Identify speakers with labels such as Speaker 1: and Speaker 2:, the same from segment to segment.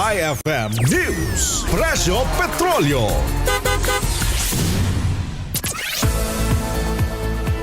Speaker 1: IFM News. Presyo Petrolyo.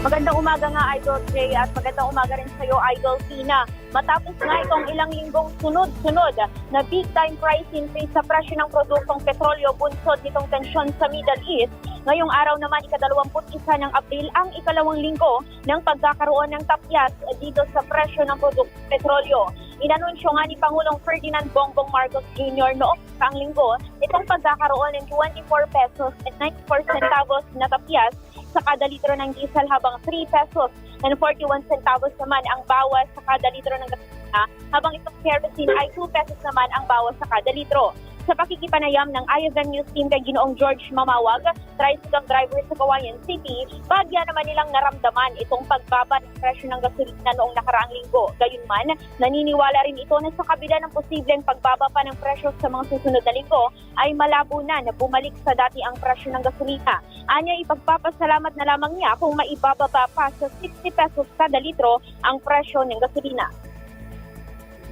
Speaker 2: Magandang umaga nga, Idol Jay, at magandang umaga rin sa iyo, Idol Tina. Matapos nga itong ilang linggong sunod-sunod na big-time price increase sa presyo ng produktong petrolyo bunsod nitong tensyon sa Middle East, ngayong araw naman ika-21 ng Abril ang ikalawang linggo ng pagkakaroon ng tapyas dito sa presyo ng produktong petrolyo. Inanunsyo nga ni Pangulong Ferdinand Bongbong Marcos Jr. noong isang linggo itong pagkakaroon ng 24 pesos at 94 centavos na tapyas sa kada litro ng diesel habang 3 pesos and 41 centavos naman ang bawas sa kada litro ng gasolina habang itong kerosene ay 2 pesos naman ang bawas sa kada litro. Sa pakikipanayam ng IFM News Team kay Ginoong George Mamawag, tricycle driver sa Cauayan City, bagya naman nilang naramdaman itong pagbaba ng presyo ng gasolina noong nakaraang linggo. Gayunman, naniniwala rin ito na sa kabila ng posibleng pagbaba pa ng presyo sa mga susunod na linggo, ay malabo na bumalik sa dati ang presyo ng gasolina. Anya, ipagpapasalamat na lamang niya kung maibababa pa sa 60 pesos kada litro ang presyo ng gasolina.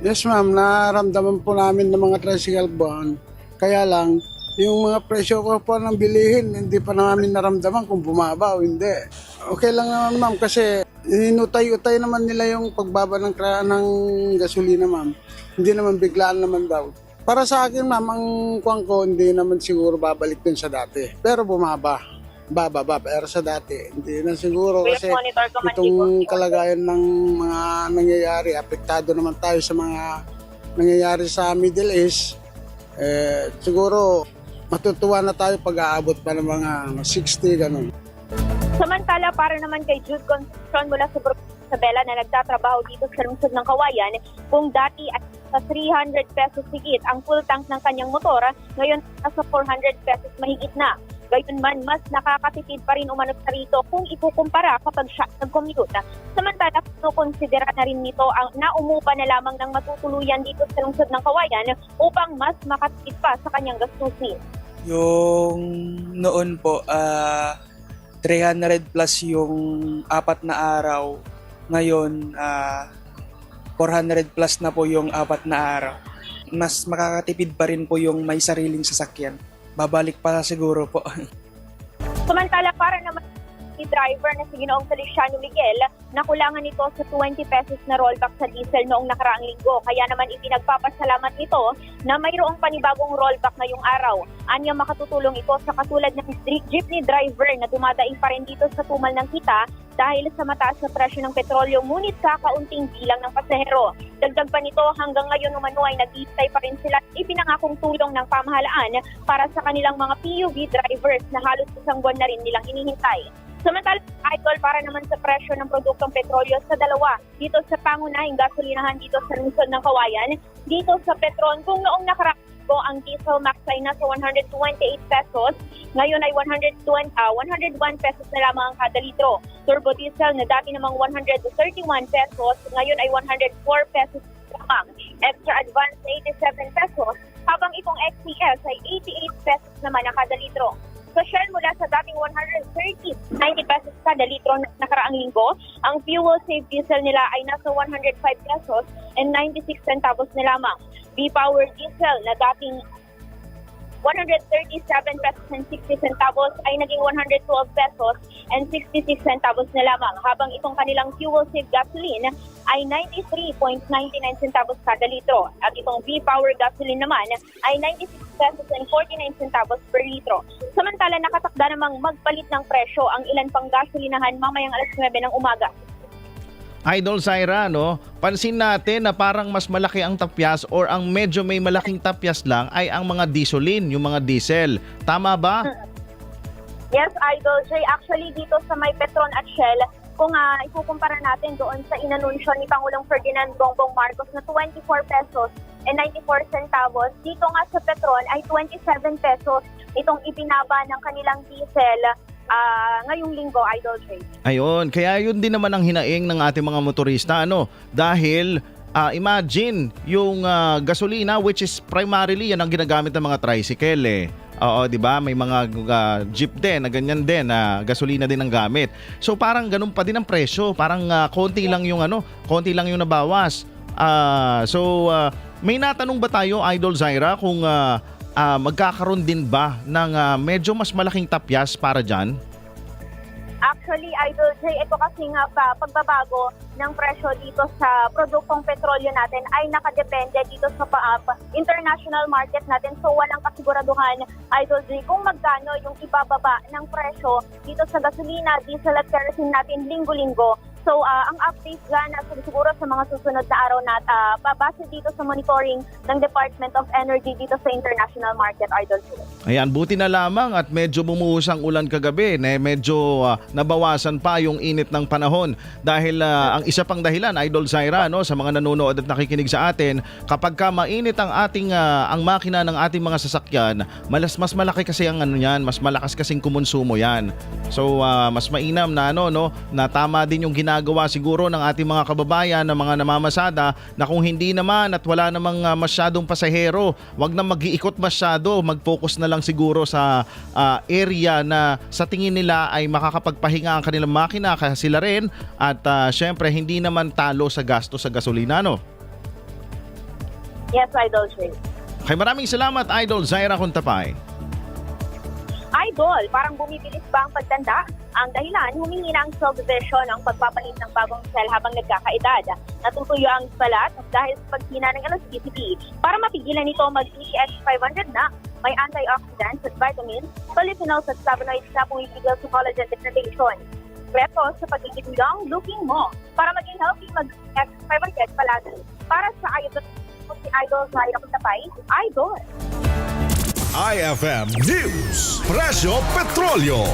Speaker 3: Yes ma'am, naramdaman po namin ng mga tricycle bond. Kaya lang, yung mga presyo ko po ng bilihin, hindi pa namin naramdaman kung bumaba o hindi. Okay lang naman ma'am kasi hinutay-utay naman nila yung pagbaba ng gasolina ma'am. Hindi naman biglaan naman daw. Para sa akin ma'am, ang kuwang ko hindi naman siguro babalik din sa dati. Pero bumaba. Bababa, pero sa dati, hindi na siguro kasi itong kalagayan ng mga nangyayari, apektado naman tayo sa mga nangyayari sa Middle East, siguro matutuwa na tayo pag-aabot pa ng mga 60, ganun.
Speaker 2: Samantala, para naman kay Jude Concepcion mula sa Isabela na nagtatrabaho dito sa lungsod ng Cauayan, kung dati at sa 300 pesos higit ang full tank ng kanyang motor, ngayon sa 400 pesos mahigit na. Gayunman, mas nakakatipid pa rin umano sa rito kung ikukumpara kapag siya nag-commute. Samantala, konsidera na rin nito ang naumupa na lamang ng matutuluyan dito sa lungsod ng Cauayan upang mas makatipid pa sa kanyang gastusin.
Speaker 4: Yung noon po, 300 plus yung 4 na araw. Ngayon, 400 plus na po yung 4 na araw. Mas makakatipid pa rin po yung may sariling sasakyan. Babalik pa siguro po.
Speaker 2: Samantala, para naman si driver na si Ginoong Feliciano Miguel, nakulangan nito sa 20 pesos na rollback sa diesel noong nakaraang linggo. Kaya naman ipinagpapasalamat nito na mayroong panibagong rollback ngayong araw. Anya, makatutulong ito sa katulad ng jeepney driver na dumadaing pa rin dito sa tumal ng kita dahil sa mataas na presyo ng petrolyo ngunit sa kaunting bilang ng pasahero. Dagdag pa nito, hanggang ngayon umano ay nag-iistay pa rin sila ipinangakong tulong ng pamahalaan para sa kanilang mga PUV drivers na halos isang buwan na rin nilang hinihintay. Samantala, Idol, para naman sa presyo ng produktong petrolyo sa dalawa, dito sa pangunahing gasolinahan dito sa lungsod ng Cauayan, dito sa Petron, kung noong nakaraan ang diesel max ay nasa 128 pesos, ngayon ay 101 pesos na lamang ang kada litro. Turbo diesel na dati namang 131 pesos, ngayon ay 104 pesos lamang. Extra advance na 87 pesos, habang itong XCS ay 88 pesos naman ang kada litro. Sa Shell, mula sa dating 90 pesos kada litro na nakaraang linggo, ang fuel save diesel nila ay nasa 105 pesos and 96 centavos na lamang. B-Power diesel na dating 137 pesos and 60 centavos ay naging 112 pesos and 66 centavos na lamang, habang itong kanilang fuel save gasoline ay 93.99 centavos kada litro at itong V-Power gasoline naman ay 96 pesos and 49 centavos per litro. Samantala, nakatakda namang magpalit ng presyo ang ilan pang gasolinahan mamayang alas 9 ng umaga.
Speaker 5: Idol Zaira, no? Pansin natin na parang mas malaki ang tapyas or ang medyo may malaking tapyas lang ay ang mga dieselin, yung mga diesel. Tama ba?
Speaker 2: Yes, Idol Jay. Actually, dito sa may Petron at Shell, kung ikukumpara natin doon sa inanunsyo ni Pangulong Ferdinand Bongbong Marcos na 24 pesos and 94 centavos, dito nga sa Petron ay 27 pesos itong ibinaba ng kanilang diesel ngayong linggo, Idol Jay.
Speaker 5: Ayun, kaya yun din naman ang hinaing ng ating mga motorista, ano? Dahil imagine yung gasolina, which is primarily yan ang ginagamit ng mga tricycle eh. Oo, 'di ba? May mga jeep din na ganyan din na gasolina din ang gamit. So parang ganun pa din ang presyo, parang konti lang yung konti lang yung nabawas. may natanong ba tayo, Idol Zaira, kung magkakaroon din ba ng medyo mas malaking tapyas para dyan?
Speaker 2: Actually, Idol J, ito kasi nga pagbabago ng presyo dito sa produktong petrolyo natin ay nakadepende dito sa international market natin. So walang kasiguraduhan, Idol J, kung magkano yung ibababa ng presyo dito sa gasolina, diesel at kerosene natin linggo-linggo. So ang update dyan siguro sa mga susunod na araw na base dito sa monitoring ng Department of Energy dito sa international market, Idol J.
Speaker 5: Ayan, buti na lamang at medyo bumuhos ang ulan kagabi. Medyo nabawasan pa yung init ng panahon. Dahil ang isa pang dahilan, Idol Zaira, no, sa mga nanonood at nakikinig sa atin, kapag ka mainit ang ating ang makina ng ating mga sasakyan, mas malaki kasi ang mas malakas kasing kumonsumo yan. So mas mainam na na tama din yung ginagawa siguro ng ating mga kababayan na mga namamasada, na kung hindi naman at wala namang masyadong pasahero, wag na mag-iikot masyado, mag-focus na lang siguro sa area na sa tingin nila ay makakapagpahinga ang kanilang makina kasi sila rin, at syempre hindi naman talo sa gasto sa gasolina, no?
Speaker 2: Yes, Idol J.
Speaker 5: Okay, maraming salamat, Idol Zaira Contapay.
Speaker 2: Idol, parang bumibilis ba ang pagtanda? Ang dahilan, humingi na ang subdivision ang pagpapalit ng bagong cell habang nagkakaedad. Natutuyo ang balat dahil sa paghina ng elasticity. Para mapigilan ito, mag-EX 500 na. May antioxidants at vitamins, polyphenols at flavonoids na pumipigil sa collagen degradation. Reto sa pagiging young looking mo. Para maging healthy, mag-EX 500 palagi. Para sa si Idol Zaira Contapay, Idol.
Speaker 1: IFM News, Presyo Petrolyo.